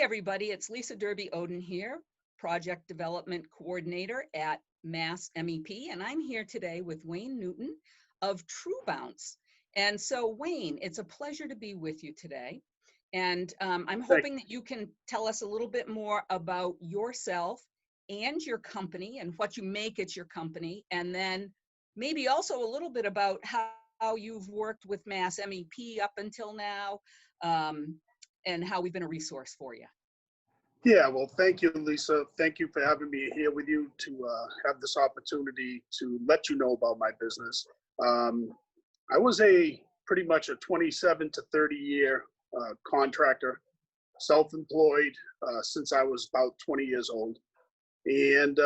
everybody, it's Lisa Derby Oden here, Project Development Coordinator at MassMEP, and I'm here today with Wayne Newton of TrueBounce. And so Wayne, it's a pleasure to be with you today. And I'm hoping that you can tell us a little bit more about yourself and your company and what you make at your company, and then maybe also a little bit about how you've worked with MassMEP up until now, and how we've been a resource for you. Yeah, well, thank you, Lisa. Thank you for having me here with you to have this opportunity to let you know about my business. I was pretty much a 27 to 30 year contractor, self-employed since I was about 20 years old. And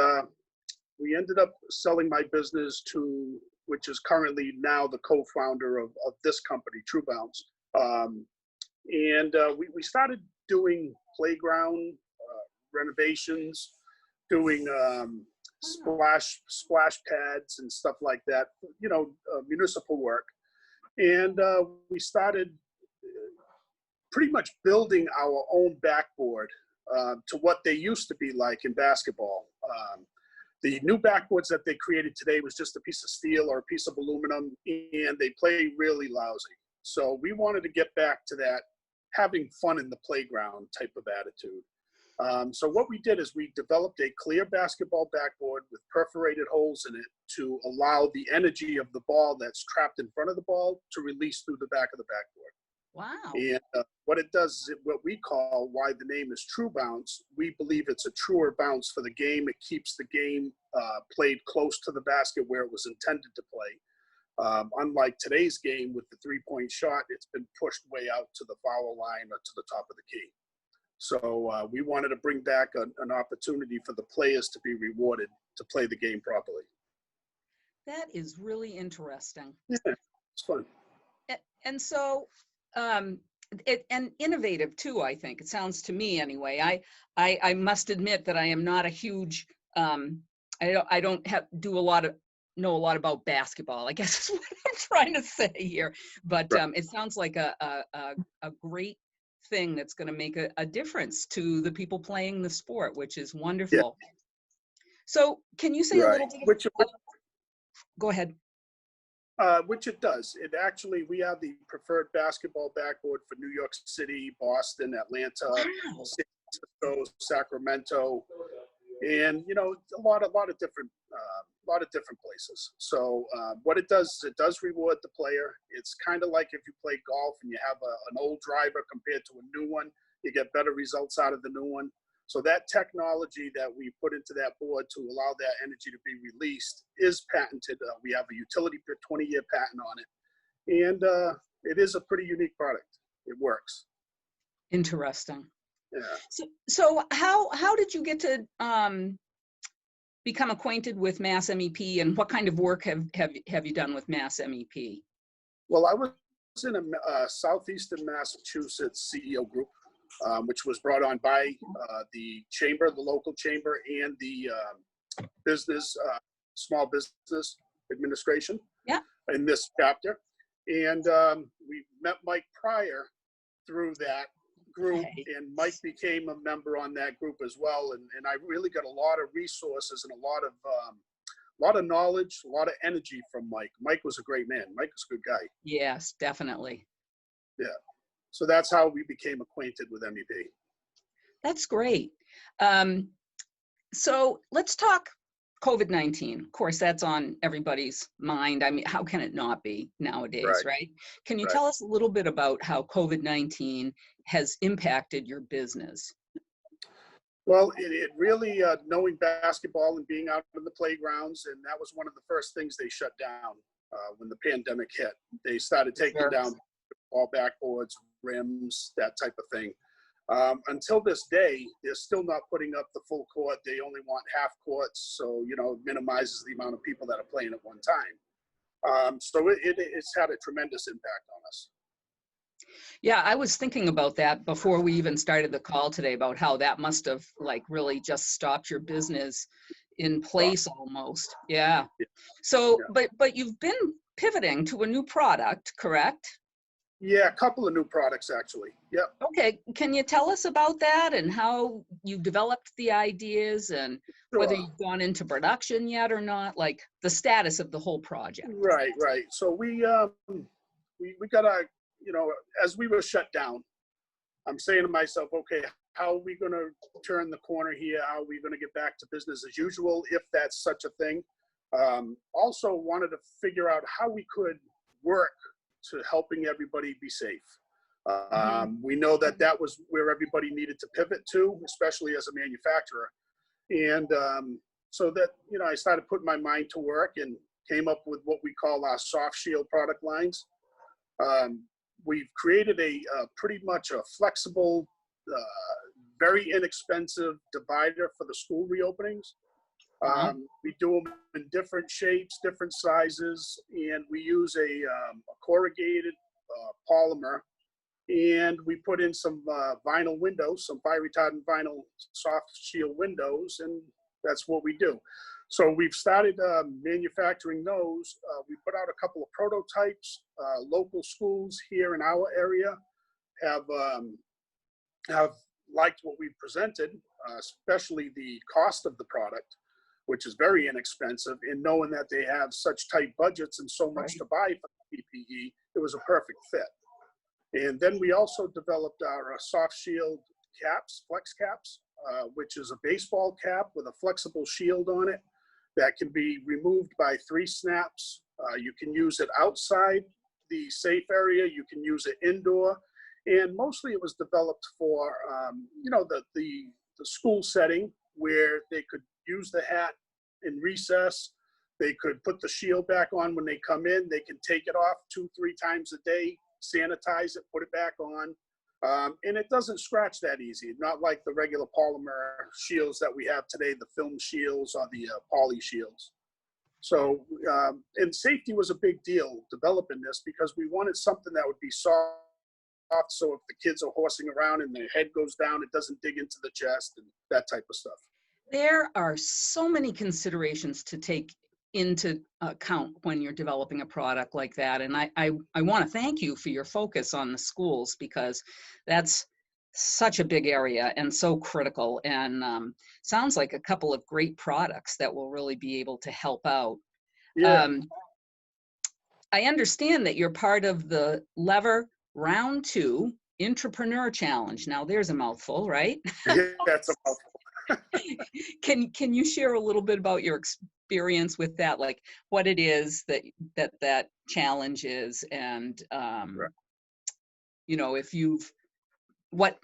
we ended up selling my business to, which is currently now the co-founder of this company, TrueBounce. We started doing playground renovations, doing splash pads and stuff like that, you know, municipal work. And we started pretty much building our own backboard to what they used to be like in basketball. The new backboards that they created today was just a piece of steel or a piece of aluminum, and they play really lousy. So we wanted to get back to that having fun in the playground type of attitude. So what we did is we developed a clear basketball backboard with perforated holes in it to allow the energy of the ball that's trapped in front of the ball to release through the back of the backboard. Wow. And what it does is what we call, why the name is TrueBounce, we believe it's a truer bounce for the game. It keeps the game played close to the basket where it was intended to play. Unlike today's game with the three-point shot, it's been pushed way out to the foul line or to the top of the key. So we wanted to bring back an opportunity for the players to be rewarded to play the game properly. That is really interesting. Yeah, it's fun. And so, and innovative too, I think. It sounds to me anyway. I must admit that I am not a huge, I don't know a lot about basketball, I guess is what I'm trying to say here. But right. It sounds like a great thing that's going to make a difference to the people playing the sport, which is wonderful. Yeah. So can you say a little bit go ahead. Which it does. It actually, we have the preferred basketball backboard for New York City, Boston, Atlanta, wow. San Francisco, Sacramento, and you know, a lot of different places. So what it does is it does reward the player. It's kind of like if you play golf and you have an old driver compared to a new one, you get better results out of the new one. So that technology that we put into that board to allow that energy to be released is patented. We have a utility 20-year patent on it, and it is a pretty unique product. It works. Interesting. Yeah. So how did you get to become acquainted with MassMEP, and what kind of work have you done with MassMEP? Well, I was in a southeastern Massachusetts CEO group, which was brought on by the chamber, the local chamber, and the small business administration. Yeah. In this chapter, and we met Mike Pryor through that group, and Mike became a member on that group as well, and I really got a lot of resources and a lot of knowledge, a lot of energy from Mike. Mike was a great man. Mike was a good guy. Yes, definitely. Yeah. So that's how we became acquainted with MEP. That's great. So let's talk COVID-19. Of course, that's on everybody's mind. I mean, how can it not be nowadays, right? Can you tell us a little bit about how COVID-19 has impacted your business? Well, it really, knowing basketball and being out in the playgrounds, and that was one of the first things they shut down when the pandemic hit. They started taking down all backboards, rims, that type of thing. Until this day, they're still not putting up the full court. They only want half courts, so you know, it minimizes the amount of people that are playing at one time. So it's had a tremendous impact on us. Yeah, I was thinking about that before we even started the call today, about how that must have like really just stopped your business in place almost. Yeah. So, but you've been pivoting to a new product, correct? Yeah, a couple of new products actually. Yep. Okay, can you tell us about that and how you developed the ideas and whether Sure. you've gone into production yet or not, like the status of the whole project? Right, right. So we got a, you know, as we were shut down, I'm saying to myself, okay, how are we going to turn the corner here? How are we going to get back to business as usual, if that's such a thing? Also wanted to figure out how we could work to helping everybody be safe. Mhm. We know that that was where everybody needed to pivot to, especially as a manufacturer. And so that, you know, I started putting my mind to work and came up with what we call our soft shield product lines. Um, we've created pretty much a flexible, very inexpensive divider for the school reopenings. Uh-huh. We do them in different shapes, different sizes, and we use a corrugated polymer, and we put in some vinyl windows, some fire retardant vinyl soft shield windows, and that's what we do. So we've started manufacturing those. We put out a couple of prototypes. Local schools here in our area have liked what we presented, especially the cost of the product, which is very inexpensive. And knowing that they have such tight budgets and so much Right. to buy for PPE, it was a perfect fit. And then we also developed our soft shield caps, flex caps, which is a baseball cap with a flexible shield on it that can be removed by 3 snaps. You can use it outside the safe area. You can use it indoor. And mostly it was developed for, you know, the school setting where they could use the hat in recess. They could put the shield back on when they come in. They can take it off 2-3 times a day, sanitize it, put it back on. And it doesn't scratch that easy, not like the regular polymer shields that we have today, the film shields or the poly shields. So, and safety was a big deal developing this because we wanted something that would be soft, so if the kids are horsing around and their head goes down, it doesn't dig into the chest and that type of stuff. There are so many considerations to take into account when you're developing a product like that. And I want to thank you for your focus on the schools, because that's such a big area and so critical, and sounds like a couple of great products that will really be able to help out. Yeah, Um, I understand that you're part of the Lever Round 2 Entrepreneur Challenge. Now there's a mouthful, right? yeah, that's a mouthful. Can you share a little bit about your experience with that, like what it is that challenge is, and Right. you know, if you've what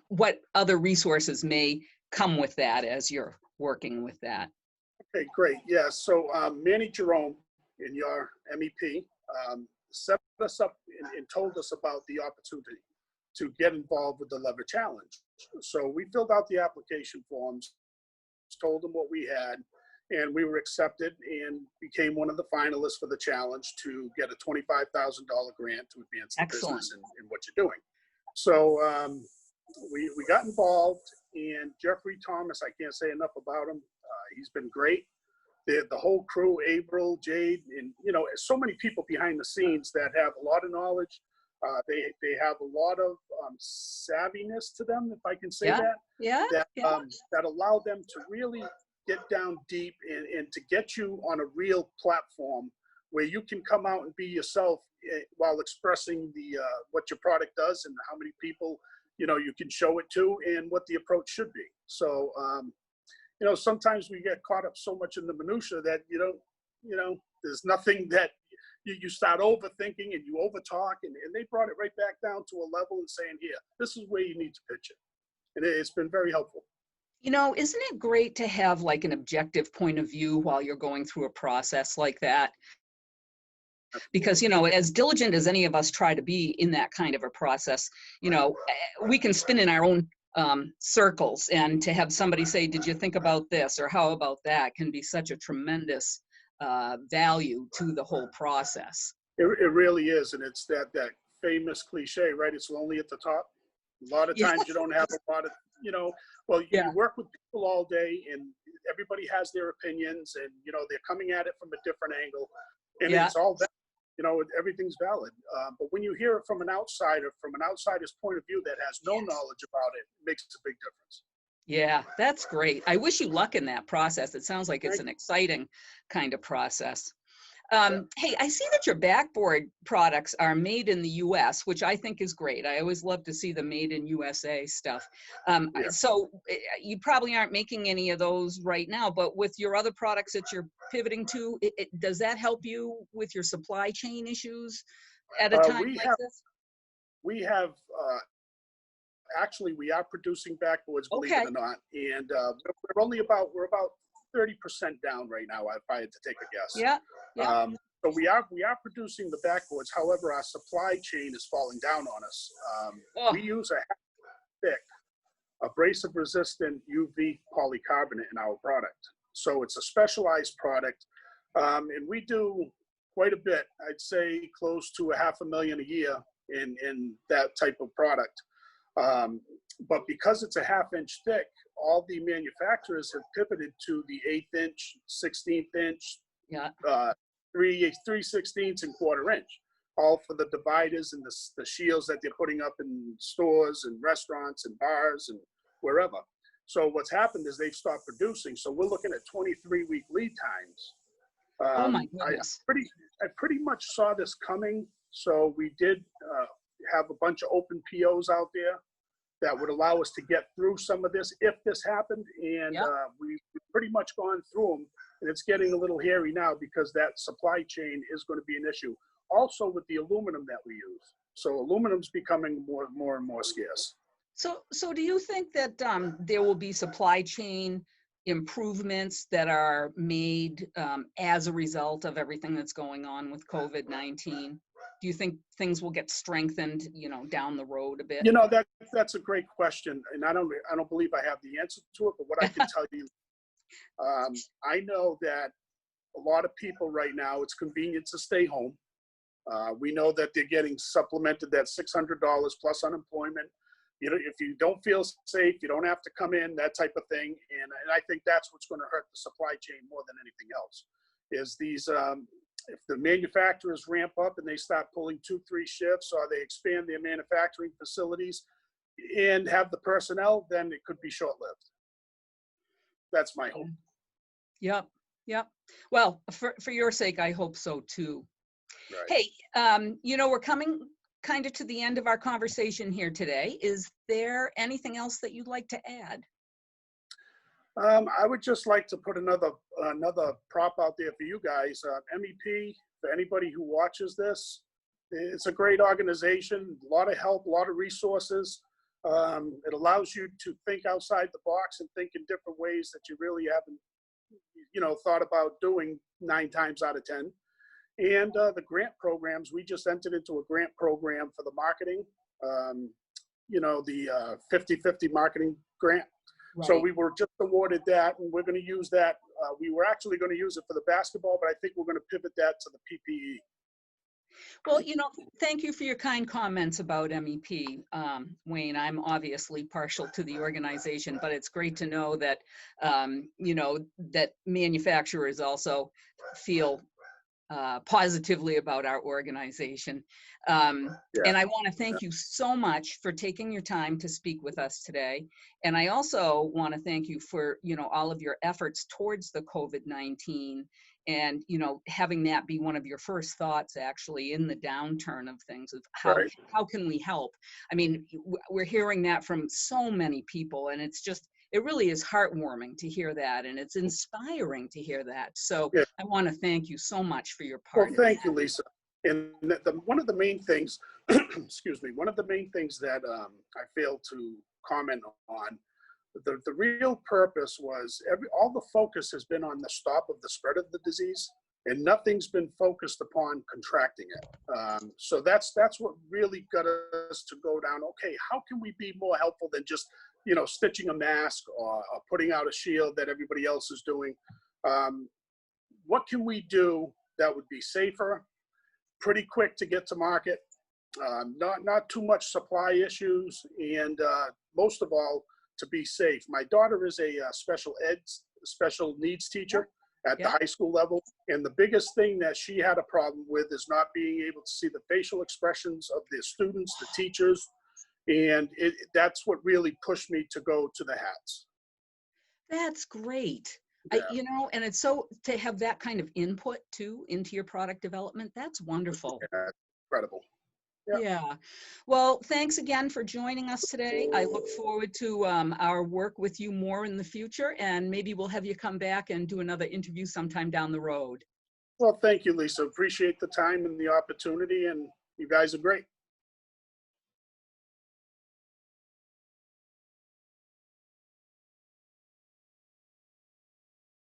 other resources may come with that as you're working with that? Okay, great. Yeah, so Manny Jerome in your MEP set us up and told us about the opportunity to get involved with the Lever Challenge. So we filled out the application forms, told them what we had, and we were accepted and became one of the finalists for the challenge to get a $25,000 grant to advance the Excellent. business in what you're doing. So we got involved, and Jeffrey Thomas, I can't say enough about him. He's been great. The whole crew, April, Jade, and you know, so many people behind the scenes that have a lot of knowledge. They have a lot of savviness to them, if I can say Yeah, that, yeah, that yeah. that allow them to really get down deep and to get you on a real platform where you can come out and be yourself while expressing the what your product does and how many people, you know, you can show it to and what the approach should be. So you know, sometimes we get caught up so much in the minutia that you don't, you know, there's nothing that you start overthinking and you overtalk, and they brought it right back down to a level and saying, here, this is where you need to pitch it. And it's been very helpful. You know, isn't it great to have like an objective point of view while you're going through a process like that? Because, you know, as diligent as any of us try to be in that kind of a process, you know, we can spin in our own circles, and to have somebody say, did you think about this, or how about that, can be such a tremendous value to the whole process. It really is. And it's that famous cliche, right? It's lonely at the top. A lot of Yeah. times you don't have a lot of, you know, well, Yeah. you work with people all day and everybody has their opinions, and, you know, they're coming at it from a different angle, and Yeah. it's all that. everything's valid. But when you hear it from an outsider, from an outsider's point of view that has no knowledge about it, it makes a big difference. Yeah, that's great. I wish you luck in that process. It sounds like it's Thank an exciting kind of process. Yeah. Hey, I see that your backboard products are made in the US, which I think is great. I always love to see the made in USA stuff. Yeah. So you probably aren't making any of those right now, but with your other products that you're pivoting to, does that help you with your supply chain issues at a time We like have, this? we have, actually, we are producing backboards, believe Okay. it or not. And we're about 30% down right now, if I had to take a guess. Yeah. Yeah. So we are producing the backboards. However, our supply chain is falling down on us. Oh, We use a thick abrasive resistant UV polycarbonate in our product. So it's a specialized product. And we do quite a bit. I'd say close to $500,000 a year in that type of product. But because it's a 1/2 inch thick, all the manufacturers have pivoted to the 1/8 inch, 16th inch, yeah. 3/16 and 1/4 inch, all for the dividers and the shields that they're putting up in stores and restaurants and bars and wherever. So what's happened is they've stopped producing. So we're looking at 23-week lead times. Oh my I goodness. pretty much saw this coming. So we did have a bunch of open POs out there that would allow us to get through some of this if this happened. And Yep. we've pretty much gone through them. And it's getting a little hairy now because that supply chain is going to be an issue. Also with the aluminum that we use. So aluminum's becoming more and more scarce. So do you think that there will be supply chain improvements that are made as a result of everything that's going on with COVID-19? Do you think things will get strengthened, down the road a bit? That's a great question, and I don't believe I have the answer to it. But what I can tell you, I know that a lot of people right now, it's convenient to stay home. We know that they're getting supplemented that $600 plus unemployment. If you don't feel safe, you don't have to come in, that type of thing. And I think that's what's going to hurt the supply chain more than anything else. Is these if the manufacturers ramp up and they start pulling 2-3 shifts, or they expand their manufacturing facilities and have the personnel, then it could be short-lived. That's my hope. Yep. Well, for your sake, I hope so too. Right. Hey, we're coming kind of to the end of our conversation here today. Is there anything else that you'd like to add? I would just like to put another prop out there for you guys. MEP, for anybody who watches this, it's a great organization, a lot of help, a lot of resources. It allows you to think outside the box and think in different ways that you really haven't, thought about doing 9 times out of 10. And the grant programs, we just entered into a grant program for the marketing, the 50/50 marketing grant. Right. So we were just awarded that, and we're going to use that. We were actually going to use it for the basketball, but I think we're going to pivot that to the PPE. Well, thank you for your kind comments about MEP, Wayne. I'm obviously partial to the organization, but it's great to know that, that manufacturers also feel positively about our organization. And I want to thank you so much for taking your time to speak with us today. And I also want to thank you for, all of your efforts towards the COVID-19 and, having that be one of your first thoughts actually in the downturn of things of how can we help? I mean, we're hearing that from so many people, and it really is heartwarming to hear that, and it's inspiring to hear that. So I want to thank you so much for your part. Well, thank you, Lisa. And one of the main things, excuse me, one of the main things that I failed to comment on, the real purpose was all the focus has been on the stop of the spread of the disease, and nothing's been focused upon contracting it. So that's what really got us to go down. Okay, how can we be more helpful than just stitching a mask or putting out a shield that everybody else is doing? What can we do that would be safer, pretty quick to get to market, not too much supply issues, and most of all, to be safe. My daughter is a special needs teacher, at the Yeah. high school level. And the biggest thing that she had a problem with is not being able to see the facial expressions of the students, the teachers. And that's what really pushed me to go to the hats. That's great. Yeah. You know, and it's so to have that kind of input too into your product development. That's wonderful. Yeah, incredible. Yeah. Yeah. Well, thanks again for joining us today. I look forward to our work with you more in the future, and maybe we'll have you come back and do another interview sometime down the road. Well, thank you, Lisa. Appreciate the time and the opportunity, and you guys are great.